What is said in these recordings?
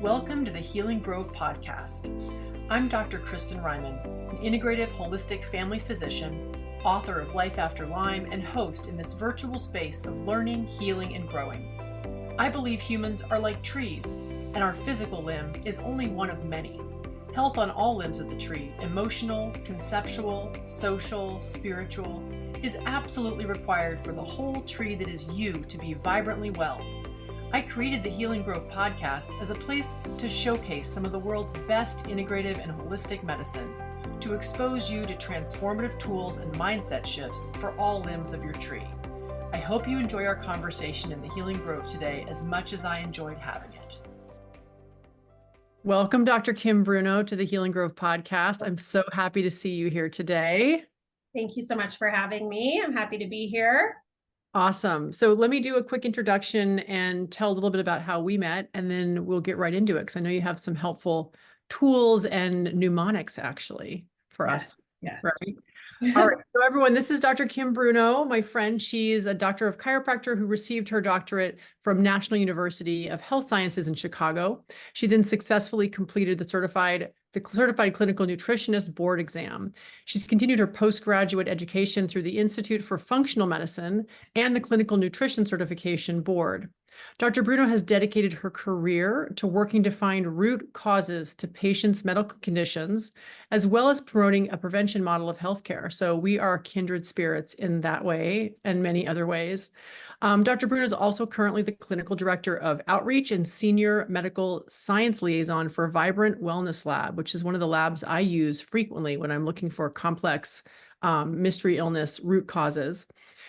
Welcome to the Healing Grove podcast. I'm Dr. Kristin, an integrative holistic family physician, author of Life After Lyme, and host in this virtual space of learning, healing, and growing. I believe humans are like trees, and our physical limb is only one of many. Health on all limbs of the tree, emotional, conceptual, social, spiritual, is absolutely required for the whole tree that is you to be vibrantly well. I created the Healing Grove podcast as a place to showcase some of the world's best integrative and holistic medicine, to expose you to transformative tools and mindset shifts for all limbs of your tree. I hope you enjoy our conversation in the Healing Grove today as much as I enjoyed having it. Welcome, Dr. Kim Bruno, to the Healing Grove podcast. I'm so happy to see you here today. Thank you so much for having me. I'm happy to be here. Awesome. So let me do a quick introduction and tell a little bit about how we met, and then we'll get right into it because I know you have some helpful tools and mnemonics actually for us. Yes. Right. All right. So everyone, this is Dr. Kim Bruno, my friend. She's a doctor of chiropractor who received her doctorate from National University of Health Sciences in Chicago. She then successfully completed the certified clinical nutritionist board exam. She's continued her postgraduate education through the Institute for Functional Medicine and the Clinical Nutrition Certification Board. Dr. Bruno has dedicated her career to working to find root causes to patients' medical conditions, as well as promoting a prevention model of healthcare. So we are kindred spirits in that way and many other ways. Dr. Bruno is also currently the clinical director of outreach and senior medical science liaison for Vibrant Wellness Lab, which is one of the labs I use frequently when I'm looking for complex mystery illness root causes.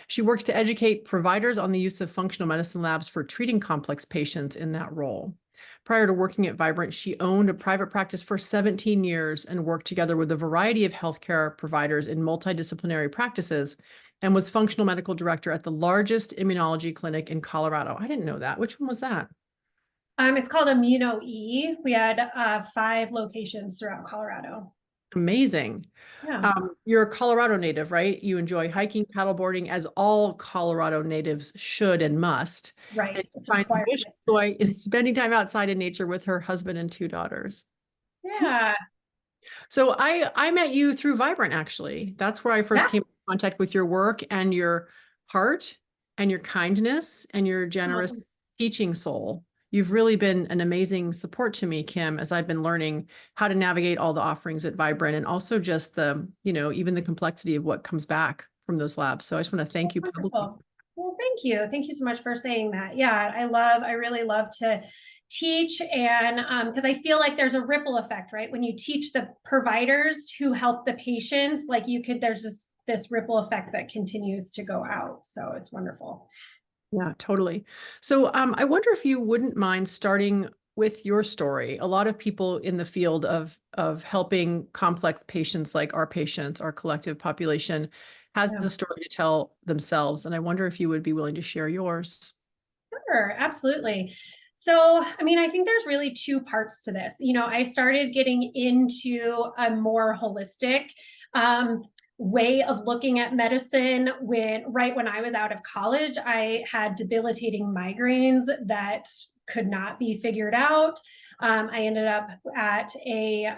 She works to educate providers on the use of functional medicine labs for treating complex patients in that role. Prior to working at Vibrant, she owned a private practice for 17 years and worked together with a variety of healthcare providers in multidisciplinary practices, and was functional medical director at the largest immunology clinic in Colorado. I didn't know that. Which one was that? It's called Immuno-E. We had 5 locations throughout Colorado. Amazing. Yeah. You're a Colorado native, right? You enjoy hiking, paddleboarding, as all Colorado natives should and must. Right. And It's find required. joy in spending time outside in nature with her husband and 2 daughters. Yeah. So I met you through Vibrant, actually. That's where I first came in contact with your work and your heart and your kindness and your generous teaching soul. You've really been an amazing support to me, Kim, as I've been learning how to navigate all the offerings at Vibrant, and also just the, even the complexity of what comes back from those labs. So I just want to thank you publicly. Well, thank you. Thank you so much for saying that. Yeah, I really love to teach, and because I feel like there's a ripple effect, right? When you teach the providers who help the patients, like there's this ripple effect that continues to go out. So it's wonderful. Yeah, totally. So I wonder if you wouldn't mind starting with your story. A lot of people in the field of helping complex patients, like our patients, our collective population, has a story to tell themselves. And I wonder if you would be willing to share yours. Sure, absolutely. So, I think there's really 2 parts to this. I started getting into a more holistic way of looking at medicine right when I was out of college. I had debilitating migraines that could not be figured out. I ended up at a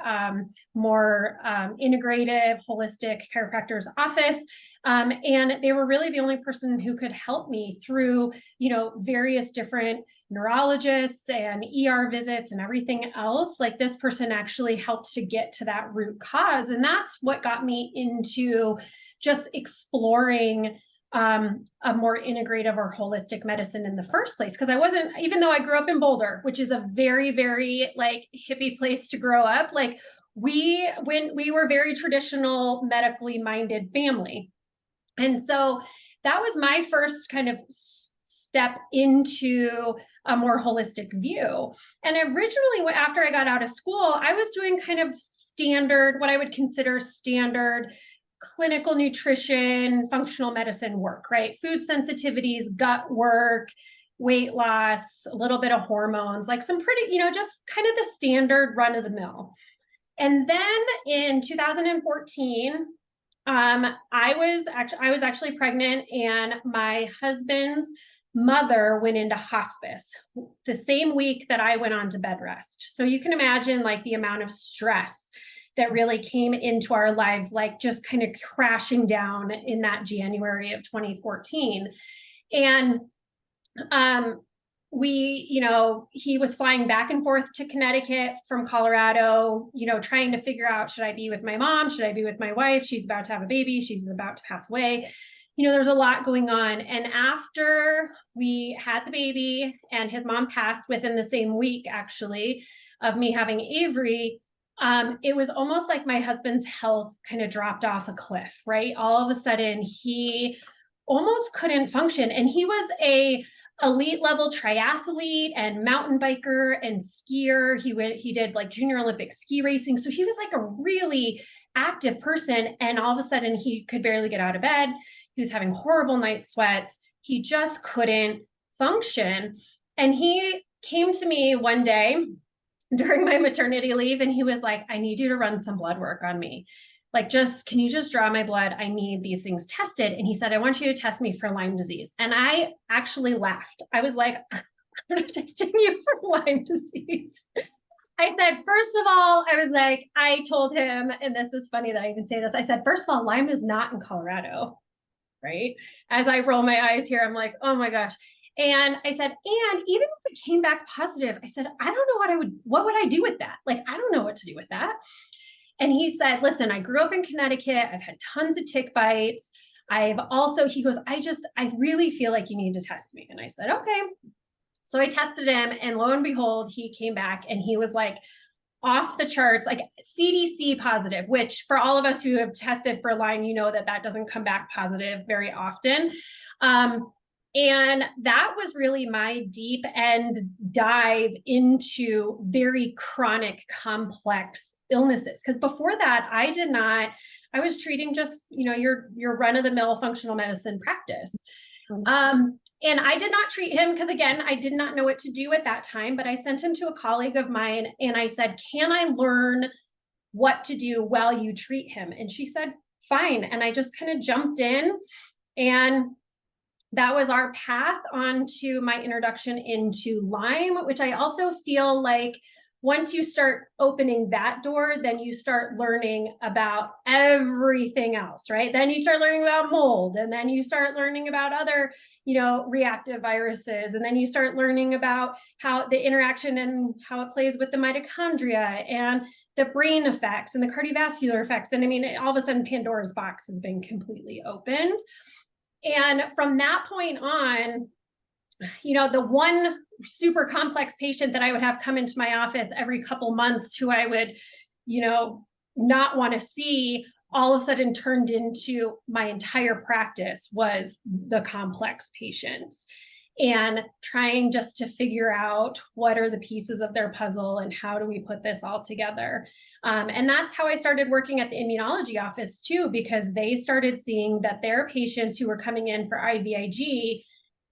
more integrative, holistic chiropractor's office. And they were really the only person who could help me through, various different neurologists and ER visits and everything else. Like, this person actually helped to get to that root cause. And that's what got me into just exploring a more integrative or holistic medicine in the first place. Because even though I grew up in Boulder, which is a very, very hippie place to grow up, we were very traditional, medically minded family. And so that was my first kind of step into a more holistic view. And originally, after I got out of school, I was doing kind of what I would consider standard clinical nutrition, functional medicine work, right? Food sensitivities, gut work, weight loss, a little bit of hormones, some pretty, just kind of the standard run of the mill. And then in 2014, I was actually pregnant, and my husband's mother went into hospice the same week that I went on to bed rest. So you can imagine like the amount of stress that really came into our lives, like just kind of crashing down in that January of 2014. And he was flying back and forth to Connecticut from Colorado, trying to figure out, should I be with my mom? Should I be with my wife? She's about to have a baby. She's about to pass away. There's a lot going on. And after we had the baby and his mom passed within the same week, actually, of me having Avery, it was almost like my husband's health kind of dropped off a cliff, right? All of a sudden, he almost couldn't function. And he was a elite level triathlete and mountain biker and skier. He did like junior Olympic ski racing. So he was like a really active person. And all of a sudden he could barely get out of bed. He was having horrible night sweats. He just couldn't function. And he came to me one day during my maternity leave and he was like, I need you to run some blood work on me. Like, can you just draw my blood? I need these things tested. And he said, I want you to test me for Lyme disease. And I actually laughed. I was like, I'm not testing you for Lyme disease. I said, first of all, I told him, and this is funny that I even say this. I said, first of all, Lyme is not in Colorado, right? As I roll my eyes here, I'm like, oh my gosh. And I said, and even if it came back positive, I said, I don't know what would I do with that? Like, I don't know what to do with that. And he said, listen, I grew up in Connecticut. I've had tons of tick bites. He goes, I really feel like you need to test me. And I said, okay. So I tested him and lo and behold, he came back and he was like off the charts, like CDC positive, which for all of us who have tested for Lyme, that doesn't come back positive very often. And that was really my deep end dive into very chronic, complex illnesses. Because before that, I was treating just, your run of the mill functional medicine practice. And I did not treat him because, again, I did not know what to do at that time, but I sent him to a colleague of mine and I said, can I learn what to do while you treat him? And she said, fine. And I just kind of jumped in, and that was our path onto my introduction into Lyme, which I also feel like once you start opening that door, then you start learning about everything else, right? Then you start learning about mold, and then you start learning about other, reactive viruses. And then you start learning about how the interaction and how it plays with the mitochondria and the brain effects and the cardiovascular effects. And I mean, all of a sudden Pandora's box has been completely opened. And from that point on, the one super complex patient that I would have come into my office every couple months who I would, not want to see, all of a sudden turned into my entire practice was the complex patients, and trying just to figure out what are the pieces of their puzzle and how do we put this all together. And that's how I started working at the immunology office too, because they started seeing that their patients who were coming in for IVIG,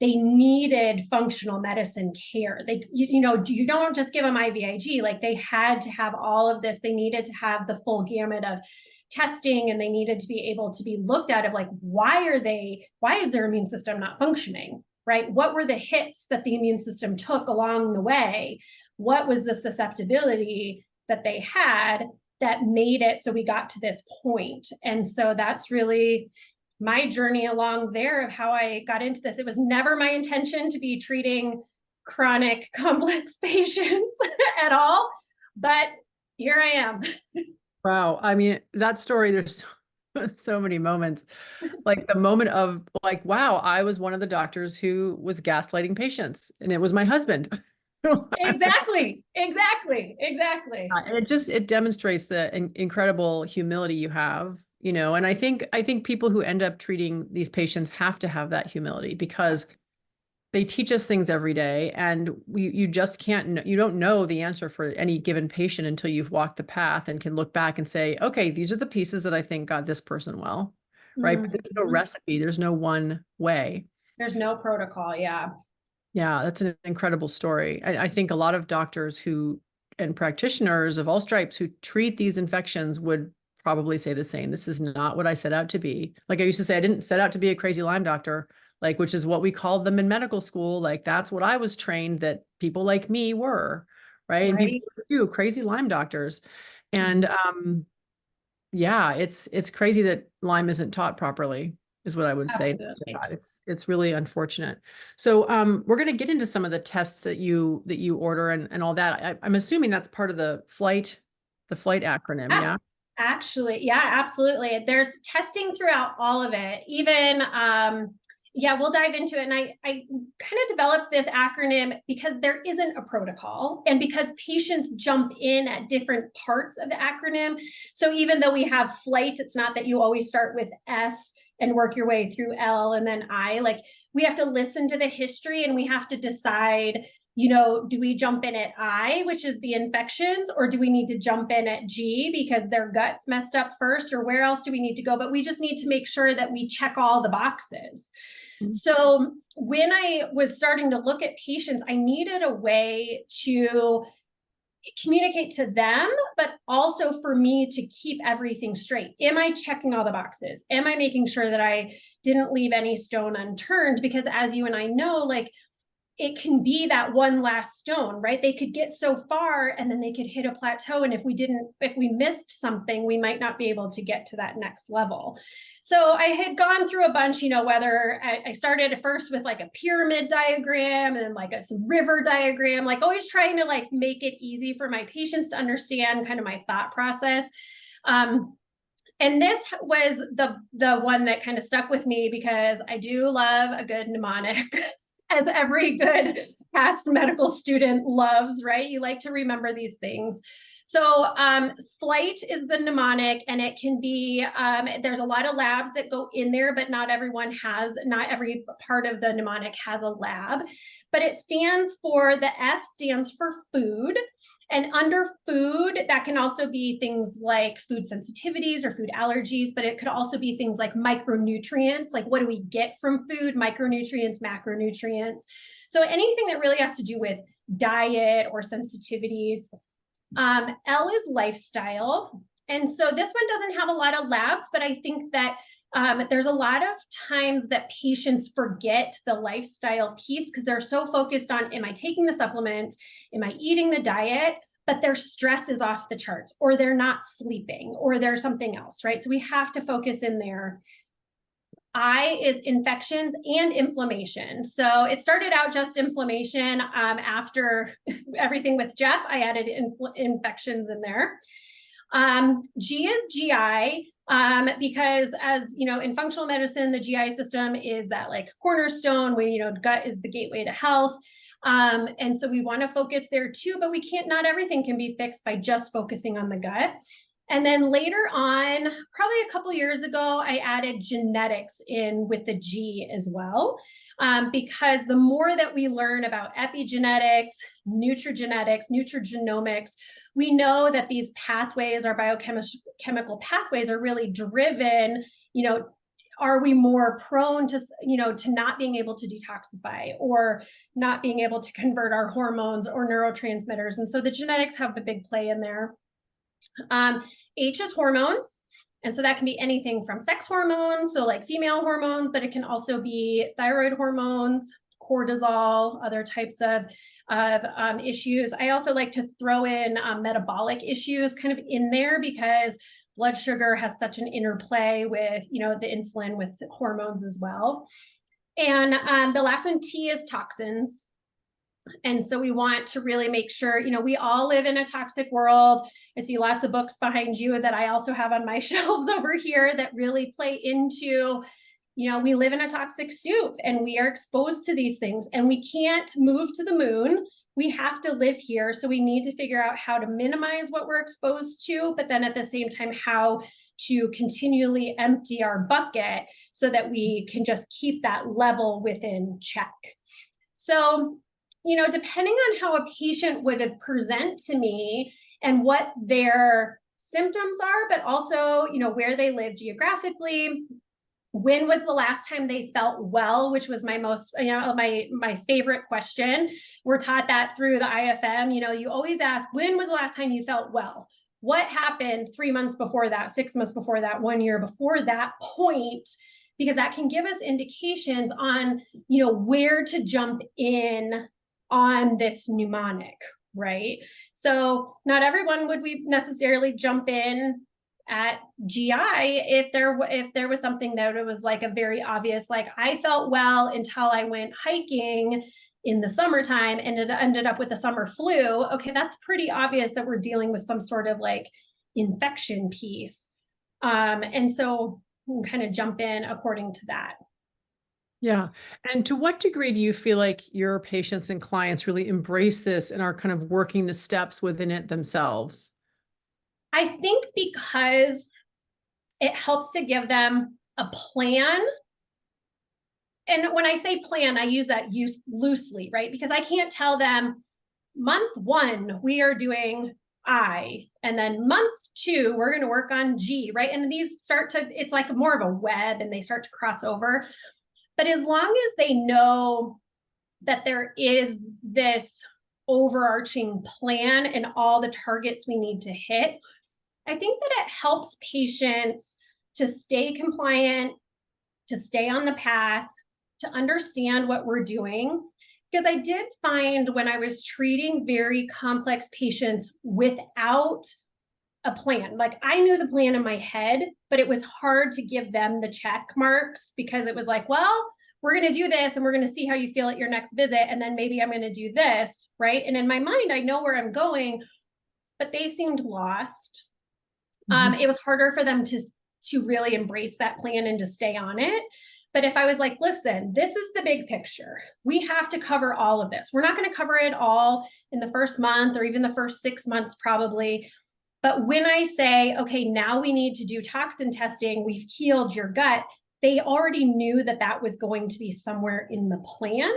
they needed functional medicine care. You don't just give them IVIG, like they had to have all of this. They needed to have the full gamut of testing, and they needed to be able to be looked at of like, why is their immune system not functioning? Right? What were the hits that the immune system took along the way? What was the susceptibility that they had that made it so we got to this point? And so that's really my journey along there of how I got into this. It was never my intention to be treating chronic complex patients at all, but here I am. Wow. I mean, that story, there's so many moments. Like the moment of like, wow, I was one of the doctors who was gaslighting patients, and it was my husband. Exactly. And it demonstrates the incredible humility you have, and I think people who end up treating these patients have to have that humility, because they teach us things every day, and you just you don't know the answer for any given patient until you've walked the path and can look back and say, okay, these are the pieces that I think got this person well, right? Mm-hmm. But there's no recipe. There's no one way. There's no protocol. Yeah. Yeah, that's an incredible story. I think a lot of doctors and practitioners of all stripes who treat these infections would probably say the same. This is not what I set out to be. Like I used to say, I didn't set out to be a crazy Lyme doctor. like, which is what we called them in medical school. Like, that's what I was trained that people like me were, right? And people Right. do crazy Lyme doctors. And yeah, it's crazy that Lyme isn't taught properly, is what I would say. Absolutely. Yeah, it's really unfortunate. So we're going to get into some of the tests that you order and all that. I'm assuming that's part of the flight acronym, Yeah, yeah? actually, yeah, absolutely. There's testing throughout all of it. Even yeah, we'll dive into it. And I kind of developed this acronym because there isn't a protocol and because patients jump in at different parts of the acronym. So even though we have flight, it's not that you always start with F and work your way through L and then I. Like we have to listen to the history and we have to decide, do we jump in at I, which is the infections, or do we need to jump in at G because their gut's messed up first, or where else do we need to go? But we just need to make sure that we check all the boxes. Mhm. So when I was starting to look at patients, I needed a way to communicate to them, but also for me to keep everything straight. Am I checking all the boxes? Am I making sure that I didn't leave any stone unturned? Because as you and I know, like it can be that one last stone, right? They could get so far and then they could hit a plateau. And if we missed something, we might not be able to get to that next level. So I had gone through a bunch, whether I started first with like a pyramid diagram and then like some river diagram, like always trying to like make it easy for my patients to understand kind of my thought process. And this was the one that kind of stuck with me because I do love a good mnemonic. As every good past medical student loves, right? You like to remember these things. So flight is the mnemonic, and it can be, there's a lot of labs that go in there, but not every part of the mnemonic has a lab. But it stands for, the F stands for food. And under food, that can also be things like food sensitivities or food allergies, but it could also be things like micronutrients, like what do we get from food, micronutrients, macronutrients. So anything that really has to do with diet or sensitivities. L is lifestyle. And so this one doesn't have a lot of labs, but I think that there's a lot of times that patients forget the lifestyle piece because they're so focused on, am I taking the supplements? Am I eating the diet? But their stress is off the charts, or they're not sleeping, or there's something else, right? So we have to focus in there. I is infections and inflammation. So it started out just inflammation. After everything with Jeff, I added infections in there. G is GI, because as you know, in functional medicine, the GI system is that like cornerstone where, gut is the gateway to health. And so we want to focus there too, but not everything can be fixed by just focusing on the gut. And then later on, probably a couple years ago, I added genetics in with the G as well, because the more that we learn about epigenetics, nutrigenomics, we know that these pathways, our biochemical pathways, are really driven, are we more prone to, to not being able to detoxify or not being able to convert our hormones or neurotransmitters? And so the genetics have a big play in there. H is hormones. And so that can be anything from sex hormones, so like female hormones, but it can also be thyroid hormones, cortisol, other types of issues. I also like to throw in metabolic issues kind of in there because blood sugar has such an interplay with, the insulin with the hormones as well. And the last one, T, is toxins. And so we want to really make sure, we all live in a toxic world. I see lots of books behind you that I also have on my shelves over here that really play into, we live in a toxic soup and we are exposed to these things and we can't move to the moon. We have to live here. So we need to figure out how to minimize what we're exposed to, but then at the same time, how to continually empty our bucket so that we can just keep that level within check. So, depending on how a patient would present to me and what their symptoms are, but also, where they live geographically, when was the last time they felt well, which was my most, my favorite question. We're taught that through the IFM. You always ask, when was the last time you felt well? What happened 3 months before that, 6 months before that, 1 year before that point because that can give us indications on, where to jump in on this mnemonic, right? So not everyone would we necessarily jump in at GI if there was something that it was like a very obvious, like I felt well until I went hiking in the summertime and it ended up with a summer flu. Okay, that's pretty obvious that we're dealing with some sort of like infection piece. And so we can kind of jump in according to that. Yeah. And to what degree do you feel like your patients and clients really embrace this and are kind of working the steps within it themselves? I think because it helps to give them a plan. And when I say plan, I use that loosely, right? Because I can't tell them month 1, we are doing I, and then month 2, we're going to work on G, right? And these it's like more of a web and they start to cross over. But as long as they know that there is this overarching plan and all the targets we need to hit, I think that it helps patients to stay compliant, to stay on the path, to understand what we're doing. Because I did find when I was treating very complex patients without a plan, like I knew the plan in my head, but it was hard to give them the check marks because it was like, well, we're going to do this and we're going to see how you feel at your next visit. And then maybe I'm going to do this, right? And in my mind, I know where I'm going, but they seemed lost. It was harder for them to really embrace that plan and to stay on it. But if I was like, listen, this is the big picture. We have to cover all of this. We're not going to cover it all in the first month or even the first 6 months, probably. But when I say, okay, now we need to do toxin testing, we've healed your gut, they already knew that that was going to be somewhere in the plan.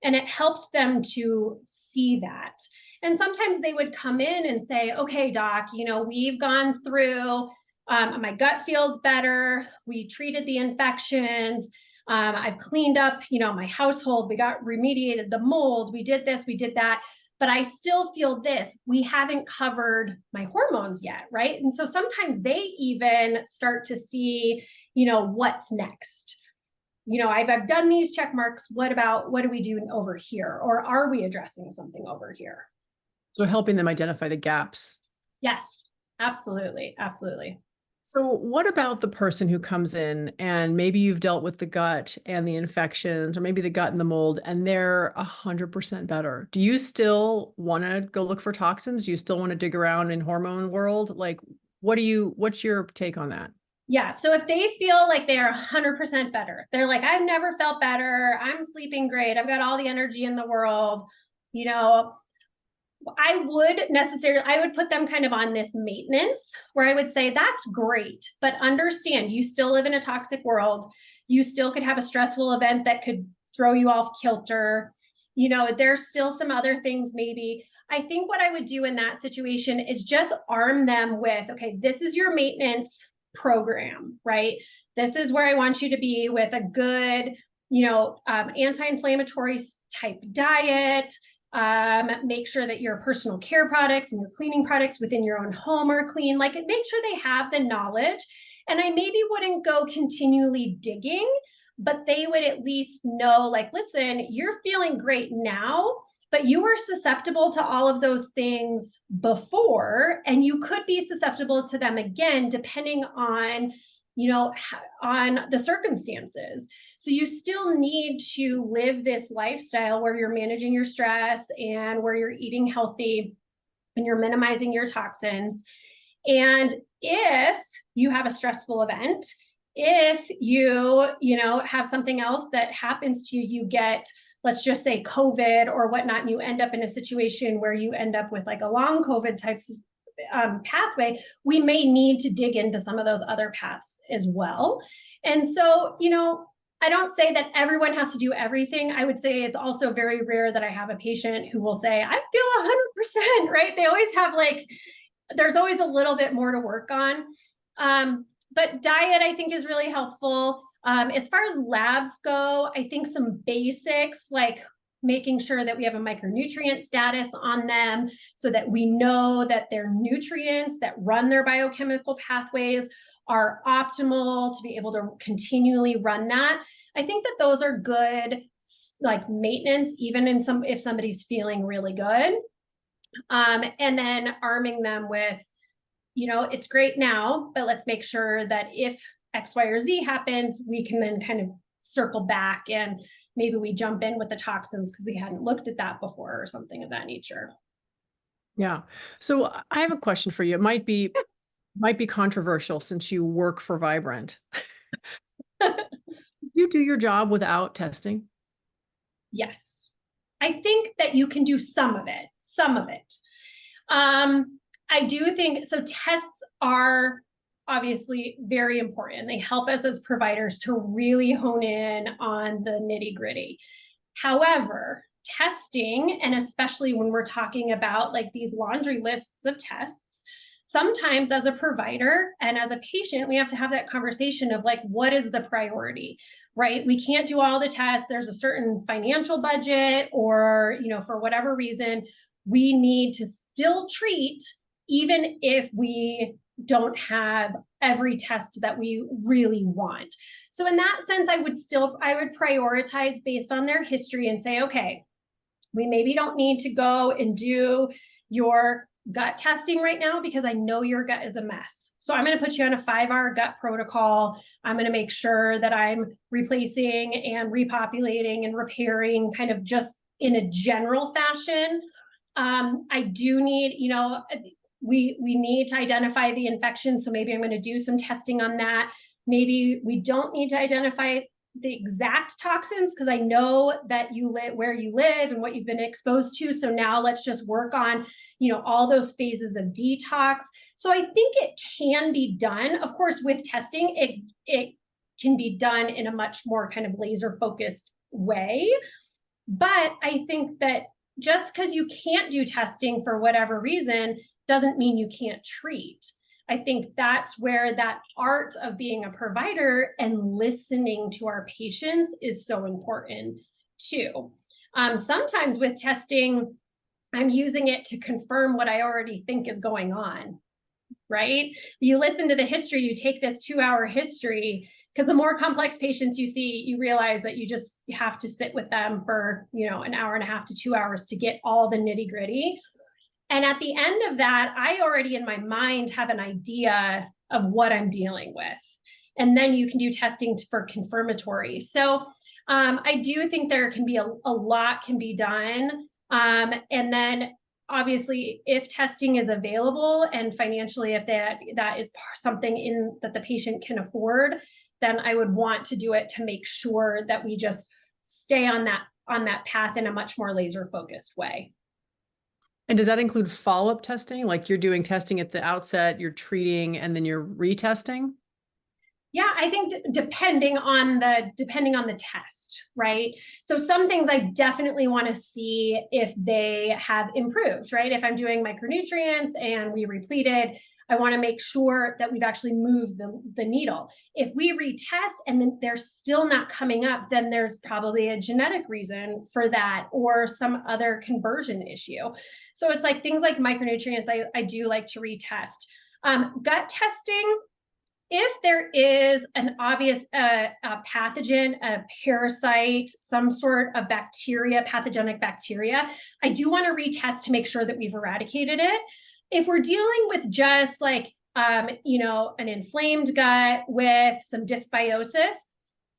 And it helped them to see that. And sometimes they would come in and say, okay, doc, we've gone through, my gut feels better. We treated the infections. I've cleaned up, my household. We got remediated the mold. We did this, we did that. But I still feel this. We haven't covered my hormones yet, right? And so sometimes they even start to see, what's next. I've done these check marks. What do we do over here? Or are we addressing something over here? So helping them identify the gaps. Yes, absolutely. Absolutely. So what about the person who comes in and maybe you've dealt with the gut and the infections, or maybe the gut and the mold, and they're 100% better? Do you still want to go look for toxins? Do you still want to dig around in hormone world? Like, what's your take on that? Yeah. So if they feel like they are 100% better, they're like, I've never felt better. I'm sleeping great. I've got all the energy in the world. I would put them kind of on this maintenance where I would say, that's great, but understand you still live in a toxic world. You still could have a stressful event that could throw you off kilter. There's still some other things maybe. I think what I would do in that situation is just arm them with, okay, this is your maintenance program, right? This is where I want you to be with a good, anti-inflammatory type diet. Make sure that your personal care products and your cleaning products within your own home are clean. Like, make sure they have the knowledge. And I maybe wouldn't go continually digging, but they would at least know, like, listen, you're feeling great now, but you were susceptible to all of those things before, and you could be susceptible to them again, depending on, on the circumstances. So you still need to live this lifestyle where you're managing your stress and where you're eating healthy and you're minimizing your toxins. And if you have a stressful event, if you have something else that happens to you, you get, let's just say COVID or whatnot, and you end up in a situation where you end up with like a long COVID types pathway, we may need to dig into some of those other paths as well. And so, I don't say that everyone has to do everything. I would say it's also very rare that I have a patient who will say, I feel 100%, right? They always have there's always a little bit more to work on. But diet, I think, is really helpful. As far as labs go, I think some basics like making sure that we have a micronutrient status on them so that we know that their nutrients that run their biochemical pathways are optimal to be able to continually run that. I think that those are good, like maintenance, even in if somebody's feeling really good. And then arming them with, it's great now, but let's make sure that if X, Y, or Z happens, we can then kind of circle back and maybe we jump in with the toxins because we hadn't looked at that before or something of that nature. Yeah. So I have a question for you. It might be controversial since you work for Vibrant. You do your job without testing? Yes. I think that you can do some of it. I do think so. Tests are obviously very important. They help us as providers to really hone in on the nitty gritty. However, testing, and especially when we're talking about like these laundry lists of tests, sometimes as a provider and as a patient, we have to have that conversation of like, what is the priority, right? We can't do all the tests. There's a certain financial budget, or, for whatever reason, we need to still treat, even if we don't have every test that we really want. So in that sense, I would prioritize based on their history and say, okay, we maybe don't need to go and do your gut testing right now because I know your gut is a mess. So I'm going to put you on a 5-hour gut protocol. I'm going to make sure that I'm replacing and repopulating and repairing kind of just in a general fashion. I do need, we need to identify the infection. So maybe I'm going to do some testing on that. Maybe we don't need to identify the exact toxins because I know that you live where you live and what you've been exposed to. So now let's just work on, all those phases of detox. So I think it can be done. Of course, with testing, it can be done in a much more kind of laser focused way. But I think that just because you can't do testing for whatever reason doesn't mean you can't treat. I think that's where that art of being a provider and listening to our patients is so important too. Sometimes with testing, I'm using it to confirm what I already think is going on, right? You listen to the history, you take this 2-hour history, because the more complex patients you see, you realize that you have to sit with them for, an hour and a half to 2 hours to get all the nitty gritty. And at the end of that, I already in my mind have an idea of what I'm dealing with. And then you can do testing for confirmatory. So I do think there can be a lot can be done. And then obviously, if testing is available and financially, if that is something that the patient can afford, then I would want to do it to make sure that we just stay on that path in a much more laser focused way. And does that include follow-up testing? Like you're doing testing at the outset, you're treating, and then you're retesting? Yeah, I think depending on the test, right? So some things I definitely want to see if they have improved, right? If I'm doing micronutrients and we repleted, I want to make sure that we've actually moved the needle. If we retest and then they're still not coming up, then there's probably a genetic reason for that or some other conversion issue. So it's like things like micronutrients, I do like to retest. Gut testing, if there is an obvious pathogen, a parasite, some sort of bacteria, pathogenic bacteria, I do want to retest to make sure that we've eradicated it. If we're dealing with just like, an inflamed gut with some dysbiosis,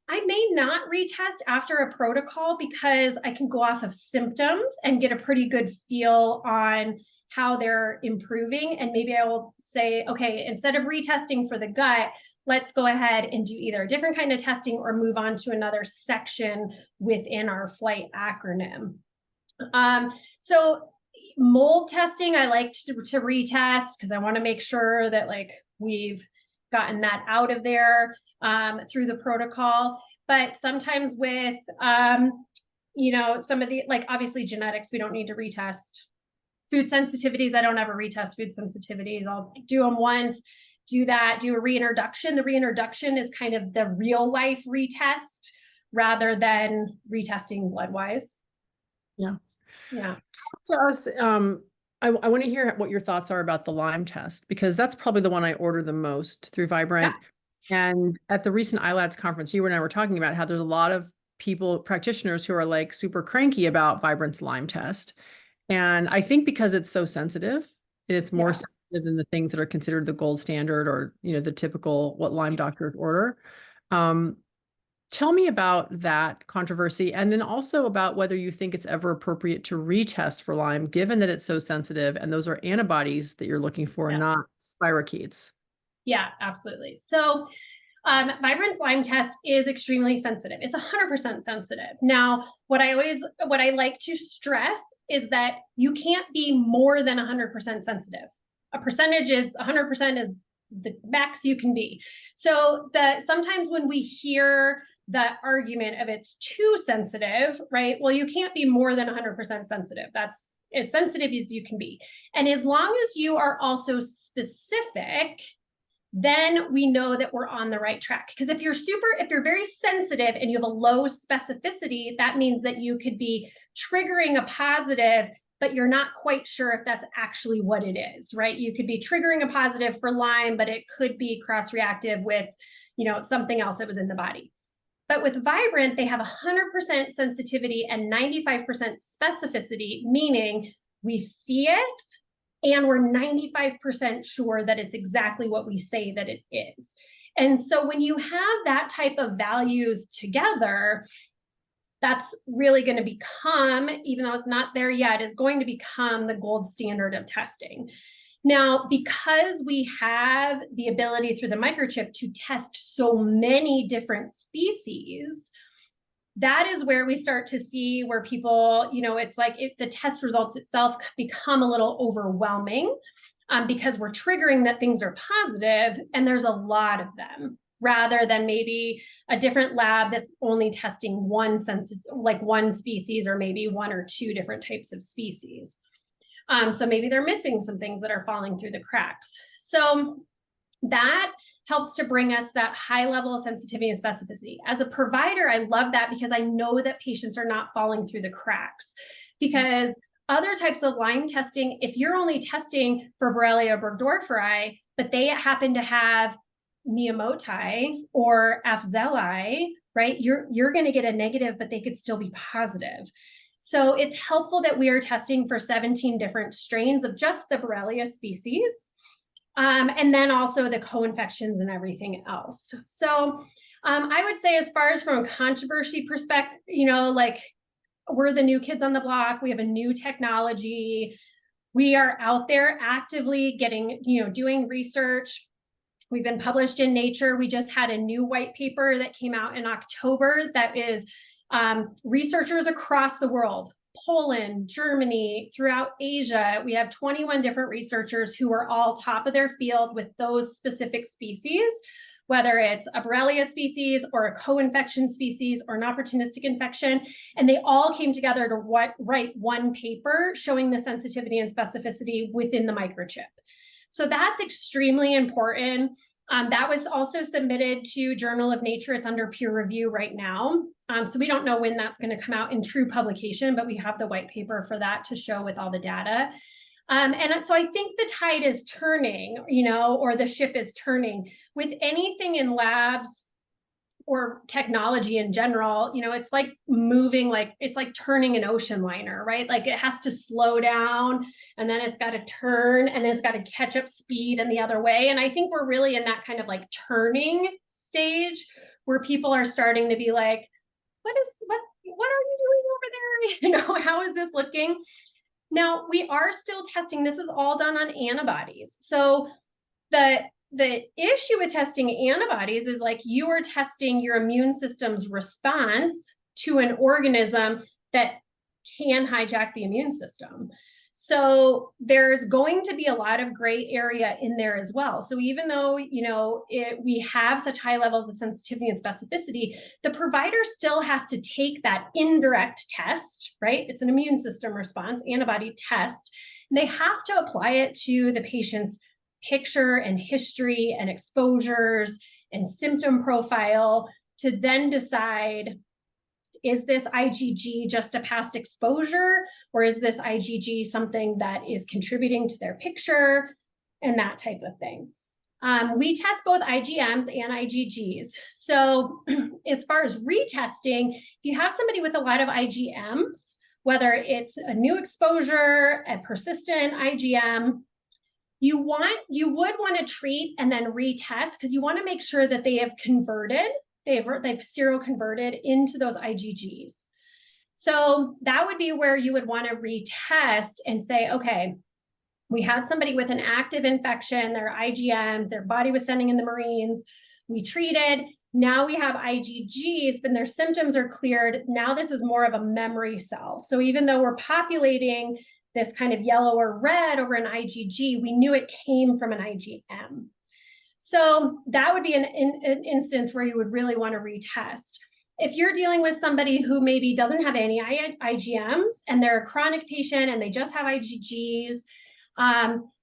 I may not retest after a protocol because I can go off of symptoms and get a pretty good feel on how they're improving. And maybe I will say, okay, instead of retesting for the gut, let's go ahead and do either a different kind of testing or move on to another section within our flight acronym. So mold testing, I like to retest because I want to make sure that like we've gotten that out of there through the protocol. But sometimes with, some of the, like obviously genetics, we don't need to retest. Food sensitivities, I don't ever retest food sensitivities. I'll do them once, do a reintroduction. The reintroduction is kind of the real life retest rather than retesting blood wise. Yeah. Yeah. To us, I want to hear what your thoughts are about the Lyme test, because that's probably the one I order the most through Yeah. Vibrant. And at the recent ILADS conference, you and I were talking about how there's a lot of people, practitioners who are like super cranky about Vibrant's Lyme test. And I think because it's so sensitive, and it's more Yeah. sensitive than the things that are considered the gold standard or, the typical what Lyme doctors order. Um, Tell me about that controversy, and then also about whether you think it's ever appropriate to retest for Lyme, given that it's so sensitive and those are antibodies that you're looking for, Yeah. not spirochetes. Yeah, absolutely. So Vibrant's Lyme test is extremely sensitive. It's 100% sensitive. Now, what I like to stress is that you can't be more than 100% sensitive. A percentage is 100% is the max you can be. So sometimes when we hear the argument of it's too sensitive, right? Well, you can't be more than 100% sensitive. That's as sensitive as you can be. And as long as you are also specific, then we know that we're on the right track. Because if you're very sensitive and you have a low specificity, that means that you could be triggering a positive, but you're not quite sure if that's actually what it is, right? You could be triggering a positive for Lyme, but it could be cross-reactive with, something else that was in the body. But with Vibrant, they have 100% sensitivity and 95% specificity, meaning we see it and we're 95% sure that it's exactly what we say that it is. And so when you have that type of values together, that's really going to become, even though it's not there yet, is going to become the gold standard of testing. Now, because we have the ability through the microchip to test so many different species, that is where we start to see where people, it's like if the test results itself become a little overwhelming because we're triggering that things are positive and there's a lot of them, rather than maybe a different lab that's only testing one species, or maybe one or two different types of species. So maybe they're missing some things that are falling through the cracks. So that helps to bring us that high level of sensitivity and specificity. As a provider, I love that because I know that patients are not falling through the cracks. Because other types of Lyme testing, if you're only testing for Borrelia burgdorferi, but they happen to have Miyamoti or Afzelii, right? You're going to get a negative, but they could still be positive. So it's helpful that we are testing for 17 different strains of just the Borrelia species. And then also the co-infections and everything else. So I would say, as far as from a controversy perspective, we're the new kids on the block. We have a new technology. We are out there actively doing research. We've been published in Nature. We just had a new white paper that came out in October that is researchers across the world, Poland, Germany, throughout Asia. We have 21 different researchers who are all top of their field with those specific species, whether it's a Borrelia species or a co-infection species or an opportunistic infection. And they all came together to write one paper showing the sensitivity and specificity within the microchip. So that's extremely important. That was also submitted to Journal of Nature. It's under peer review right now. So we don't know when that's going to come out in true publication, but we have the white paper for that to show with all the data. And so I think the tide is turning, or the ship is turning with anything in labs or technology in general. It's like it's like turning an ocean liner, right? Like it has to slow down and then it's got to turn and then it's got to catch up speed and the other way. And I think we're really in that kind of like turning stage where people are starting to be like, what are you doing over there? How is this looking? Now, we are still testing. This is all done on antibodies. So the issue with testing antibodies is like you are testing your immune system's response to an organism that can hijack the immune system. So there's going to be a lot of gray area in there as well. So even though, we have such high levels of sensitivity and specificity, the provider still has to take that indirect test, right? It's an immune system response, antibody test, and they have to apply it to the patient's picture and history and exposures and symptom profile to then decide, is this IgG just a past exposure, or is this IgG something that is contributing to their picture, and that type of thing. We test both IgMs and IgGs. So as far as retesting, if you have somebody with a lot of IgMs, whether it's a new exposure, a persistent IgM, you would want to treat and then retest, because you want to make sure that they have converted, they've seroconverted into those IgGs. So that would be where you would want to retest and say, okay, we had somebody with an active infection, their IgMs, their body was sending in the Marines. We treated. Now we have IgGs, but their symptoms are cleared. Now this is more of a memory cell. So even though we're populating this kind of yellow or red over an IgG, we knew it came from an IgM. So that would be an instance where you would really want to retest. If you're dealing with somebody who maybe doesn't have any IgMs and they're a chronic patient and they just have IgGs,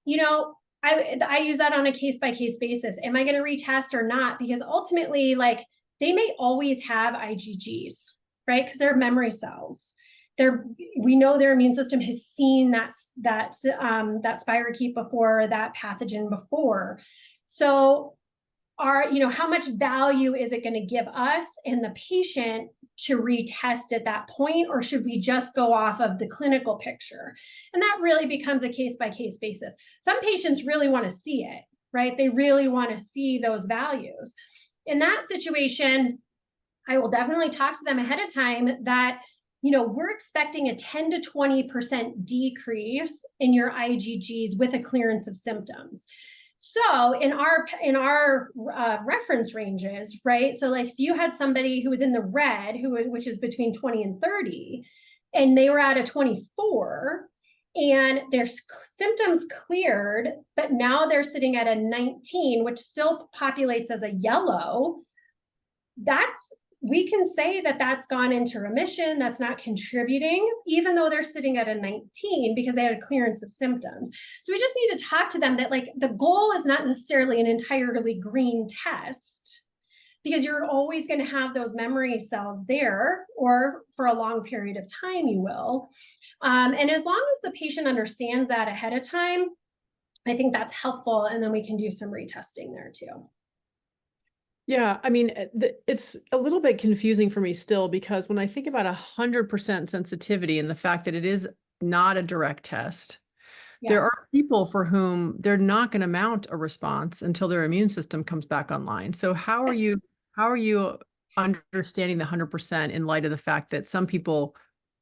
you know, I use that on a case-by-case basis. Am I going to retest or not? Because ultimately, like, they may always have IgGs, right? Because they're memory cells. We know their immune system has seen that spirochete before, that pathogen before. So how much value is it going to give us and the patient to retest at that point, or should we just go off of the clinical picture? And that really becomes a case-by-case basis. Some patients really want to see it, right? They really want to see those values. In that situation, I will definitely talk to them ahead of time that, we're expecting a 10 to 20% decrease in your IgGs with a clearance of symptoms. So in our reference ranges, right? So like if you had somebody who was in the red, which is between 20 and 30, and they were at a 24, and their symptoms cleared, but now they're sitting at a 19, which still populates as a yellow, we can say that that's gone into remission, that's not contributing, even though they're sitting at a 19 because they had a clearance of symptoms. So we just need to talk to them that, like, the goal is not necessarily an entirely green test, because you're always going to have those memory cells there, or for a long period of time you will. And as long as the patient understands that ahead of time, I think that's helpful, and then we can do some retesting there too. Yeah, I mean, it's a little bit confusing for me still, because when I think about 100% sensitivity and the fact that it is not a direct test, there are people for whom they're not going to mount a response until their immune system comes back online. So how are you understanding the 100% in light of the fact that some people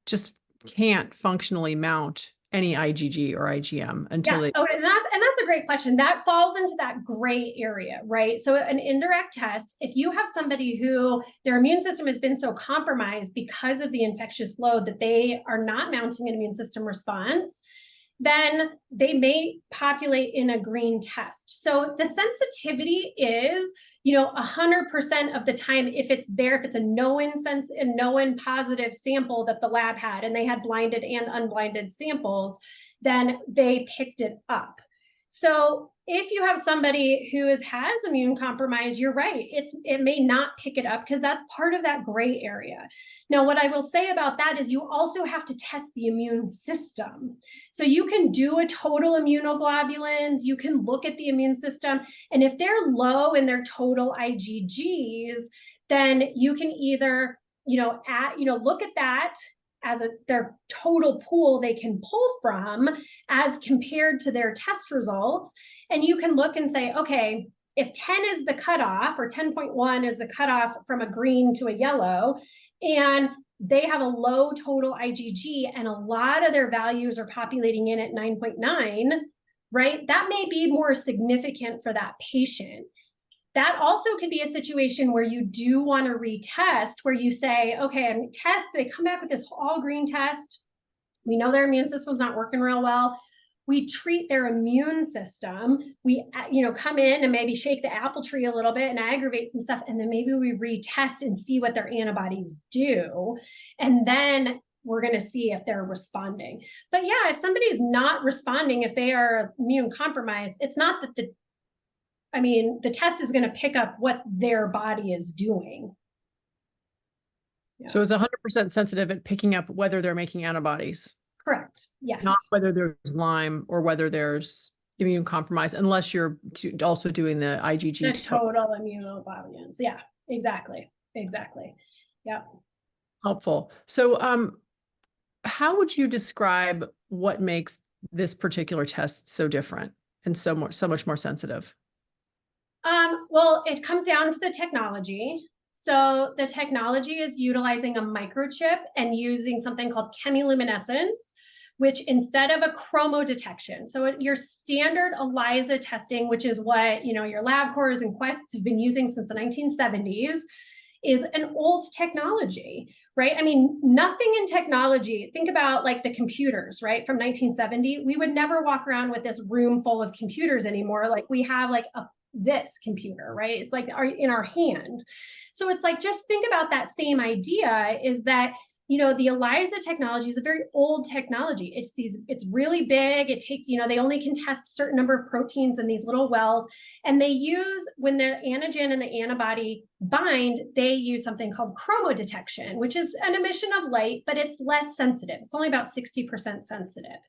just can't functionally mount any IgG or IgM until they... Okay, and that's a great question. That falls into that gray area, right? So an indirect test, if you have somebody who their immune system has been so compromised because of the infectious load that they are not mounting an immune system response, then they may populate in a green test. So the sensitivity is, 100% of the time, if it's there, if it's a known positive sample that the lab had, and they had blinded and unblinded samples, then they picked it up. So if you have somebody who has immune compromise, you're right, it may not pick it up, because that's part of that gray area. Now, what I will say about that is you also have to test the immune system. So you can do a total immunoglobulins, you can look at the immune system, and if they're low in their total IgGs, then you can either, look at that as their total pool they can pull from as compared to their test results. And you can look and say, okay, if 10 is the cutoff, or 10.1 is the cutoff from a green to a yellow, and they have a low total IgG and a lot of their values are populating in at 9.9, right? That may be more significant for that patient. That also could be a situation where you do want to retest, where you say, okay, they come back with this all green test. We know their immune system's not working real well. We treat their immune system. We, come in and maybe shake the apple tree a little bit and aggravate some stuff. And then maybe we retest and see what their antibodies do. And then we're going to see if they're responding. But yeah, if somebody's not responding, if they are immune compromised, it's not that the test is going to pick up what their body is doing. Yeah. So it's 100% sensitive at picking up whether they're making antibodies, Correct. Yes. not whether there's Lyme or whether there's immune compromise, unless you're also doing the The IgG. total immunoglobulins. Yeah, exactly. Exactly. Yeah. Helpful. So, how would you describe what makes this particular test so different and so much more sensitive? Well, it comes down to the technology. So the technology is utilizing a microchip and using something called chemiluminescence, which instead of a chromo detection, so your standard ELISA testing, which is what your LabCorps and Quests have been using since the 1970s, is an old technology, right? I mean, nothing in technology, think about like the computers, right? From 1970, we would never walk around with this room full of computers anymore. Like we have like this computer, right? It's like in our hand. So it's like, just think about that same idea is that, the ELISA technology is a very old technology. It's really big. It takes, they only can test a certain number of proteins in these little wells. And they use, when the antigen and the antibody bind, they use something called chromo detection, which is an emission of light, but it's less sensitive. It's only about 60% sensitive.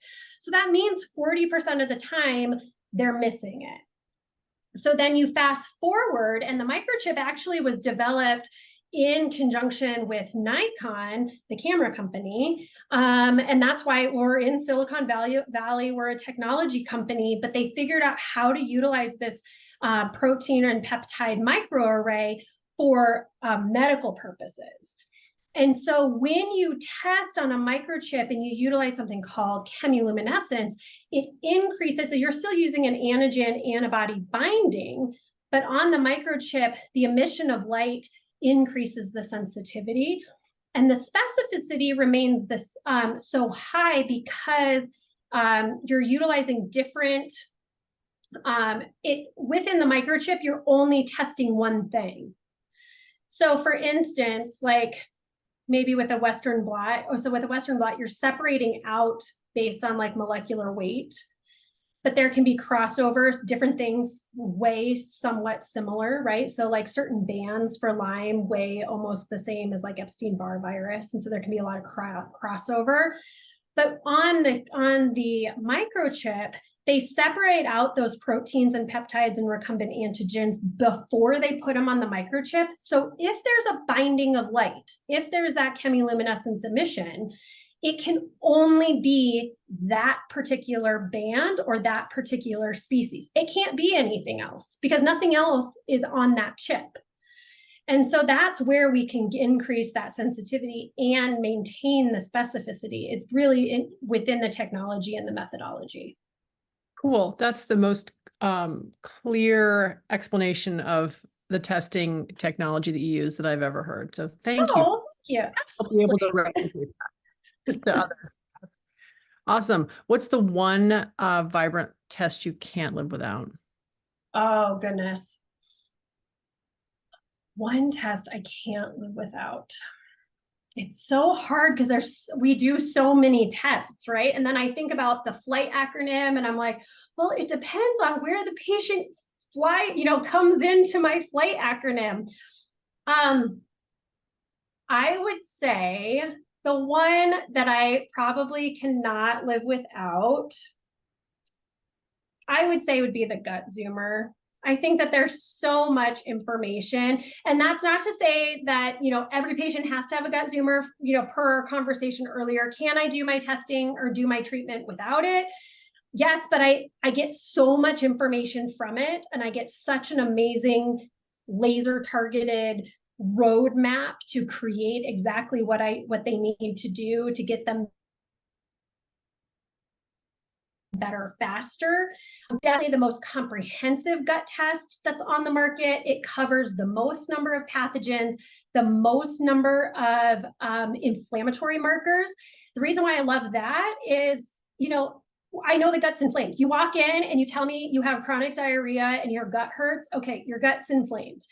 So that means 40% of the time they're missing it. So then you fast forward, and the microchip actually was developed in conjunction with Nikon, the camera company. And that's why we're in Silicon Valley. We're a technology company, but they figured out how to utilize this protein and peptide microarray for medical purposes. And so when you test on a microchip and you utilize something called chemiluminescence, it increases, so you're still using an antigen antibody binding, but on the microchip, the emission of light increases the sensitivity. And the specificity remains this so high because you're utilizing different, within the microchip, you're only testing one thing. So for instance, like maybe with a Western blot, with a Western blot, you're separating out based on like molecular weight, but there can be crossovers, different things weigh somewhat similar, right? So like certain bands for Lyme weigh almost the same as like Epstein-Barr virus. And so there can be a lot of crossover. But on the microchip, they separate out those proteins and peptides and recombinant antigens before they put them on the microchip. So if there's a binding of light, if there's that chemiluminescence emission, it can only be that particular band or that particular species. It can't be anything else because nothing else is on that chip. And so that's where we can increase that sensitivity and maintain the specificity. It's really within the technology and the methodology. Cool. That's the most clear explanation of the testing technology that you use that I've ever heard. So thank you. Thank you. I'll be able to replicate that to others. That's awesome. What's the one Vibrant test you can't live without? Oh, goodness. One test I can't live without. It's so hard because we do so many tests, right? And then I think about the flight acronym and I'm like, well, it depends on where the patient comes into my flight acronym. I would say the one that I probably cannot live without, I would say would be the gut zoomer. I think that there's so much information, and that's not to say that, every patient has to have a gut zoomer, per our conversation earlier. Can I do my testing or do my treatment without it? Yes, but I get so much information from it, and I get such an amazing laser targeted roadmap to create exactly what they need to do to get them better faster. Definitely the most comprehensive gut test that's on the market. It covers the most number of pathogens, the most number of inflammatory markers. The reason why I love that is, I know the gut's inflamed. You walk in and you tell me you have chronic diarrhea and your gut hurts. Okay, your gut's inflamed.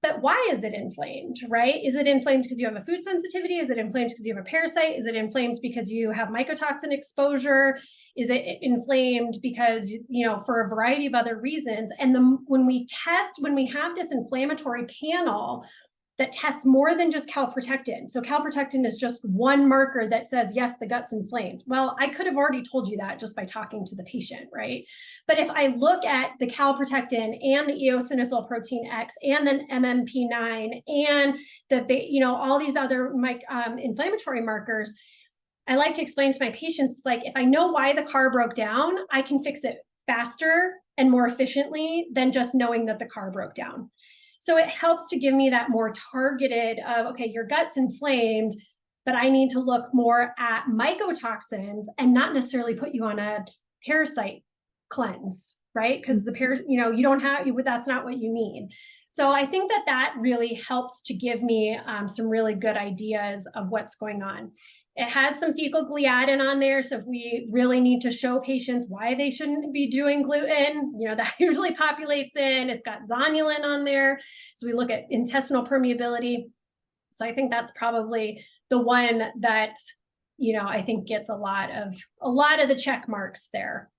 But why is it inflamed, right? Is it inflamed because you have a food sensitivity? Is it inflamed because you have a parasite? Is it inflamed because you have mycotoxin exposure? Is it inflamed because, for a variety of other reasons? And when we have this inflammatory panel, that tests more than just calprotectin. So calprotectin is just one marker that says, yes, the gut's inflamed. Well, I could have already told you that just by talking to the patient, right? But if I look at the calprotectin and the eosinophil protein X and then MMP9 and all these other inflammatory markers, I like to explain to my patients, it's like, if I know why the car broke down, I can fix it faster and more efficiently than just knowing that the car broke down. So it helps to give me that more targeted of, okay, your gut's inflamed, but I need to look more at mycotoxins and not necessarily put you on a parasite cleanse, right? Because you don't have, that's not what you need. So I think that really helps to give me some really good ideas of what's going on. It has some fecal gliadin on there. So if we really need to show patients why they shouldn't be doing gluten, that usually populates in. It's got zonulin on there. So we look at intestinal permeability. So I think that's probably the one that, I think gets a lot of the check marks there.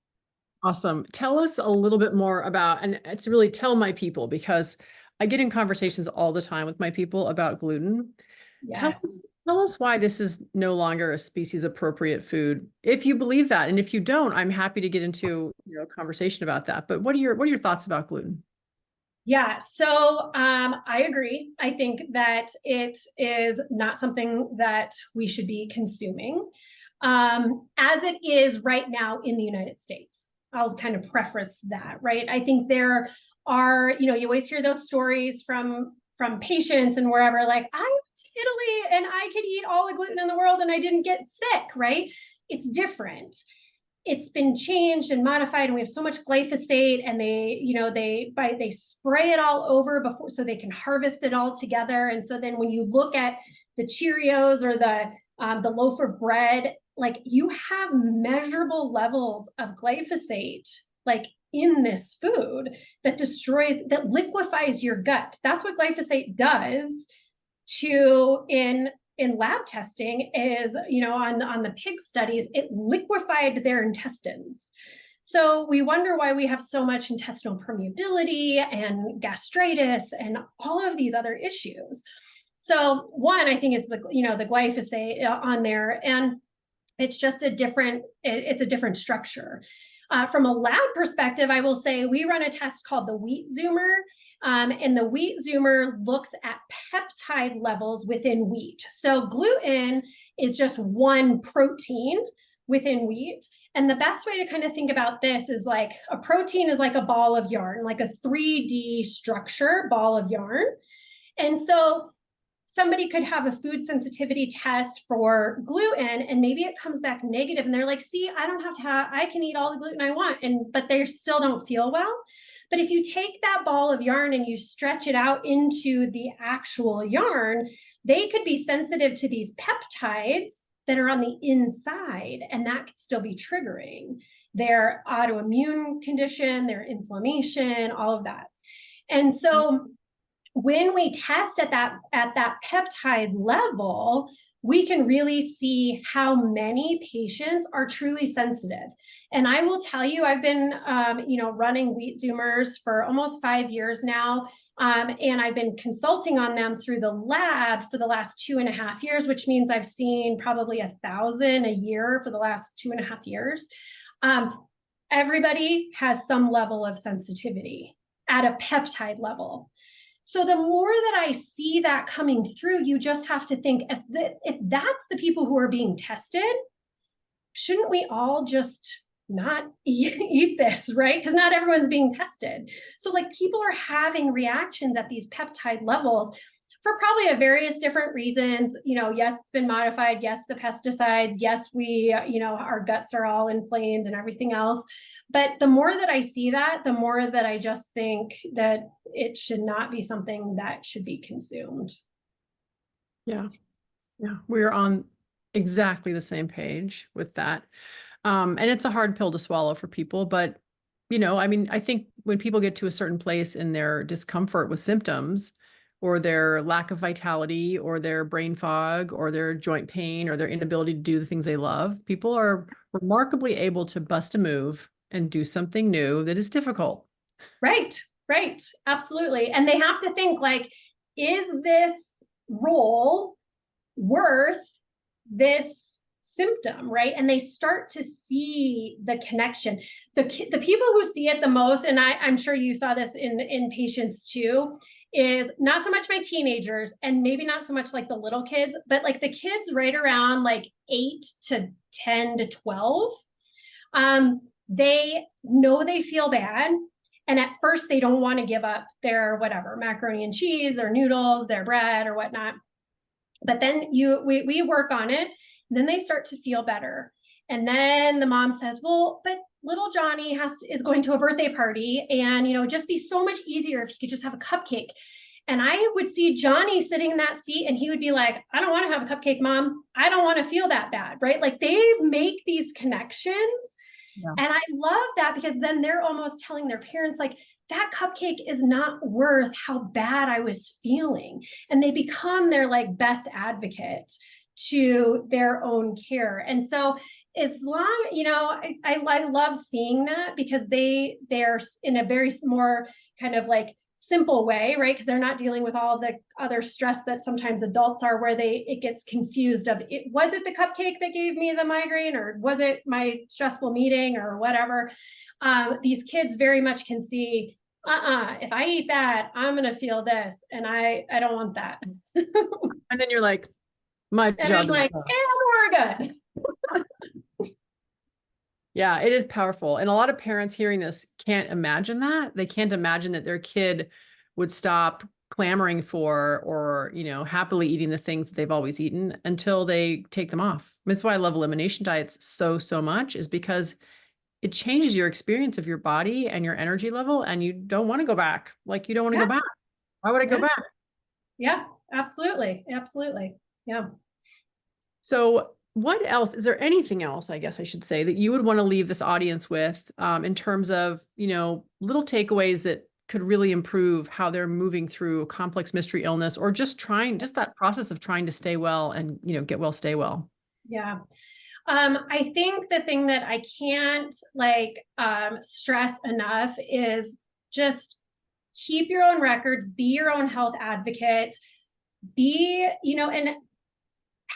Awesome. Tell us a little bit more about, and it's really tell my people, because I get in conversations all the time with my people about gluten. Yes. Tell us why this is no longer a species appropriate food, if you believe that. And if you don't, I'm happy to get into a conversation about that. But what are your thoughts about gluten? Yeah, so I agree. I think that it is not something that we should be consuming as it is right now in the United States. I'll kind of preface that, right? I think there are, you always hear those stories from patients and wherever, like, I went to Italy and I could eat all the gluten in the world and I didn't get sick, right? It's different. It's been changed and modified, and we have so much glyphosate, and they spray it all over before so they can harvest it all together. And so then when you look at the Cheerios or the loaf of bread, like, you have measurable levels of glyphosate, like, in this food that liquefies your gut. That's what glyphosate does in lab testing is, on the pig studies, it liquefied their intestines. So we wonder why we have so much intestinal permeability and gastritis and all of these other issues. So one, I think it's the glyphosate on there, and it's just a different structure. From a lab perspective, I will say we run a test called the wheat zoomer. And the wheat zoomer looks at peptide levels within wheat. So gluten is just one protein within wheat. And the best way to kind of think about this is like a protein is like a ball of yarn, like a 3D structure ball of yarn. And so somebody could have a food sensitivity test for gluten and maybe it comes back negative and they're like, see, I don't have to I can eat all the gluten I want, but they still don't feel well. But if you take that ball of yarn and you stretch it out into the actual yarn, they could be sensitive to these peptides that are on the inside, and that could still be triggering their autoimmune condition, their inflammation, all of that. And so when we test at that peptide level, we can really see how many patients are truly sensitive. And I will tell you, I've been, running wheat zoomers for almost 5 years now. And I've been consulting on them through the lab for the last 2.5 years, which means I've seen probably 1,000 a year for the last 2.5 years. Everybody has some level of sensitivity at a peptide level. So the more that I see that coming through, you just have to think, if that's the people who are being tested, shouldn't we all just not eat this, right? Because not everyone's being tested. So like, people are having reactions at these peptide levels for probably a various different reasons. Yes, it's been modified. Yes, the pesticides. Yes, our guts are all inflamed and everything else. But the more that I see that, the more that I just think that it should not be something that should be consumed. Yeah. We're on exactly the same page with that. And it's a hard pill to swallow for people, but I think when people get to a certain place in their discomfort with symptoms or their lack of vitality or their brain fog or their joint pain or their inability to do the things they love, people are remarkably able to bust a move and do something new that is difficult. Right. Absolutely. And they have to think like, is this role worth this symptom, right? And they start to see the connection. The people who see it the most, and I'm sure you saw this in patients too, is not so much my teenagers and maybe not so much like the little kids, but like the kids right around like 8 to 10 to 12. They know they feel bad. And at first they don't want to give up their whatever, macaroni and cheese or noodles, their bread or whatnot. But then we work on it. Then they start to feel better. And then the mom says, well, but little Johnny is going to a birthday party, and, just be so much easier if he could just have a cupcake. And I would see Johnny sitting in that seat and he would be like, I don't want to have a cupcake, Mom. I don't want to feel that bad, right? Like they make these connections. Yeah. And I love that, because then they're almost telling their parents, like, that cupcake is not worth how bad I was feeling. And they become their like best advocate to their own care. And so as long, I love seeing that, because they're in a very more kind of like simple way, right? Because they're not dealing with all the other stress that sometimes adults are, where it gets confused of, was it the cupcake that gave me the migraine, or was it my stressful meeting or whatever? These kids very much can see, if I eat that, I'm going to feel this. And I don't want that. And then you're like, my and job. I'm like, and we're good. Yeah, it is powerful. And a lot of parents hearing this can't imagine that. They can't imagine that their kid would stop clamoring for, or, happily eating the things that they've always eaten until they take them off. That's why I love elimination diets so much, is because it changes your experience of your body and your energy level, and you don't want to go back. Like, you don't want to go back. Why would I go back? Yeah, absolutely. Absolutely. Yeah. So what else? Is there anything else, I guess I should say, that you would want to leave this audience with, in terms of, little takeaways that could really improve how they're moving through a complex mystery illness, or just that process of trying to stay well and, get well, stay well? Yeah. I think the thing that I can't stress enough is just keep your own records, be your own health advocate, and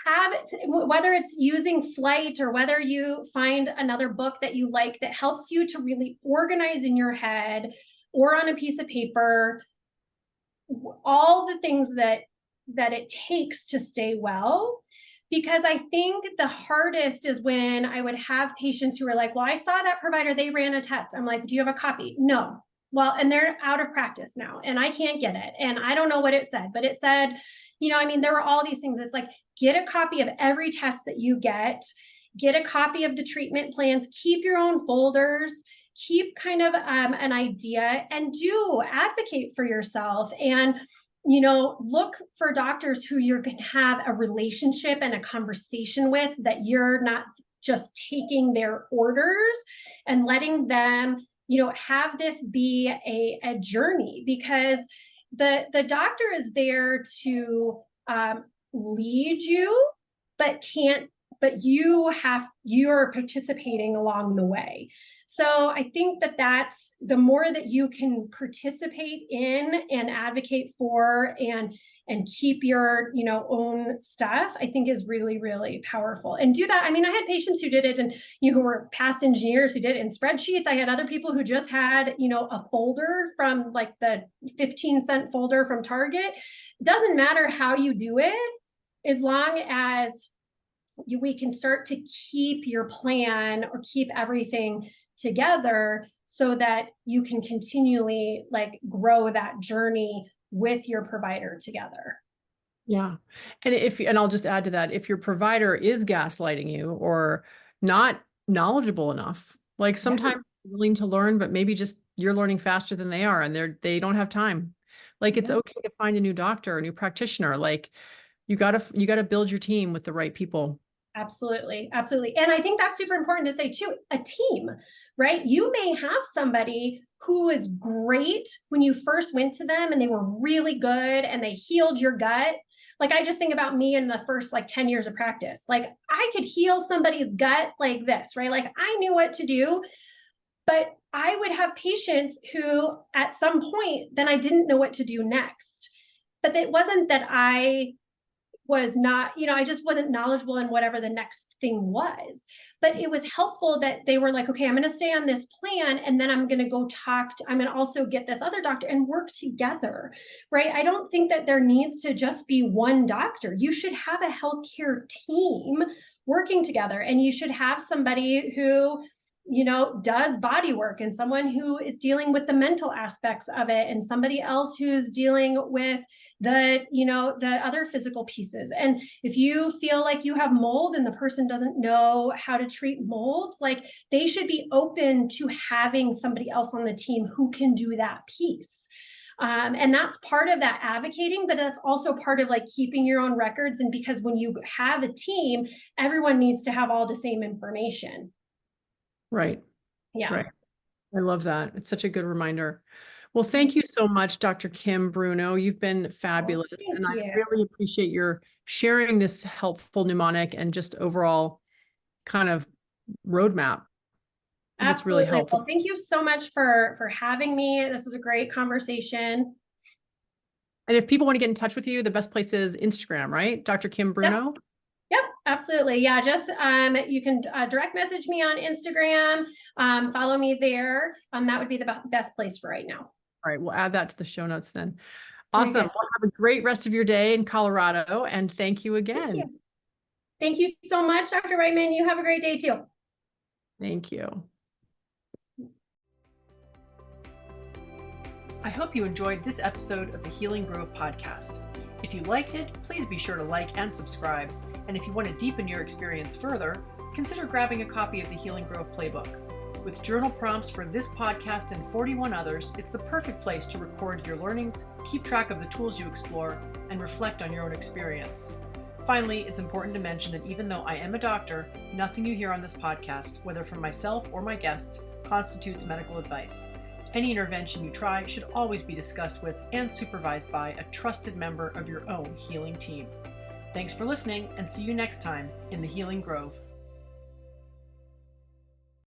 have, whether it's using Flight or whether you find another book that you like that helps you to really organize in your head or on a piece of paper, all the things that it takes to stay well. Because I think the hardest is when I would have patients who are like, well, I saw that provider, they ran a test. I'm like, do you have a copy? No. Well, and they're out of practice now and I can't get it. And I don't know what it said, but it said, there were all these things. It's like, get a copy of every test that you get a copy of the treatment plans, keep your own folders, keep kind of an idea, and do advocate for yourself. And look for doctors who you're going to have a relationship and a conversation with, that you're not just taking their orders and letting them, have this be a journey, because the doctor is there to lead you, but you're participating along the way. So I think that's the more that you can participate in and advocate for and keep your, own stuff, I think is really, really powerful. And do that. I mean, I had patients who did it and, who were past engineers who did it in spreadsheets. I had other people who just had, a folder from like the 15-cent folder from Target. It doesn't matter how you do it, as long as we can start to keep your plan or keep everything together, so that you can continually grow that journey with your provider together. Yeah. And I'll just add to that, if your provider is gaslighting you or not knowledgeable enough, like sometimes willing to learn, but maybe just you're learning faster than they are and they don't have time. Like it's okay to find a new doctor, a new practitioner. Like you gotta build your team with the right people. Absolutely. Absolutely. And I think that's super important to say too, a team, right? You may have somebody who is great when you first went to them and they were really good and they healed your gut. Like I just think about me in the first 10 years of practice. Like I could heal somebody's gut like this, right? Like I knew what to do, but I would have patients who at some point, then I didn't know what to do next. but it wasn't that I was not, I just wasn't knowledgeable in whatever the next thing was. But it was helpful that they were like, okay, I'm going to stay on this plan. And then I'm going to go I'm going to also get this other doctor and work together, right? I don't think that there needs to just be one doctor. You should have a healthcare team working together, and you should have somebody who does body work, and someone who is dealing with the mental aspects of it, and somebody else who's dealing with the other physical pieces. And if you feel like you have mold and the person doesn't know how to treat mold, like, they should be open to having somebody else on the team who can do that piece. And that's part of that advocating, but that's also part of like keeping your own records. And because when you have a team, everyone needs to have all the same information. Right. Yeah. Right. I love that. It's such a good reminder. Well, thank you so much, Dr. Kim Bruno. You've been fabulous. And I really appreciate your sharing this helpful mnemonic and just overall kind of roadmap. That's really helpful. Well, thank you so much for having me. This was a great conversation. And if people want to get in touch with you, the best place is Instagram, right? Dr. Kim Bruno? Yep, absolutely. Yeah, just you can direct message me on Instagram, follow me there. That would be the best place for right now. All right, we'll add that to the show notes then. Awesome. Well, have a great rest of your day in Colorado, and thank you again. Thank you so much, Dr. Reitman. You have a great day too. Thank you. I hope you enjoyed this episode of the Healing Grove podcast. If you liked it, please be sure to like and subscribe. And if you want to deepen your experience further, consider grabbing a copy of the Healing Grove Playbook. With journal prompts for this podcast and 41 others, it's the perfect place to record your learnings, keep track of the tools you explore, and reflect on your own experience. Finally, it's important to mention that even though I am a doctor, nothing you hear on this podcast, whether from myself or my guests, constitutes medical advice. Any intervention you try should always be discussed with and supervised by a trusted member of your own healing team. Thanks for listening, and see you next time in the Healing Grove.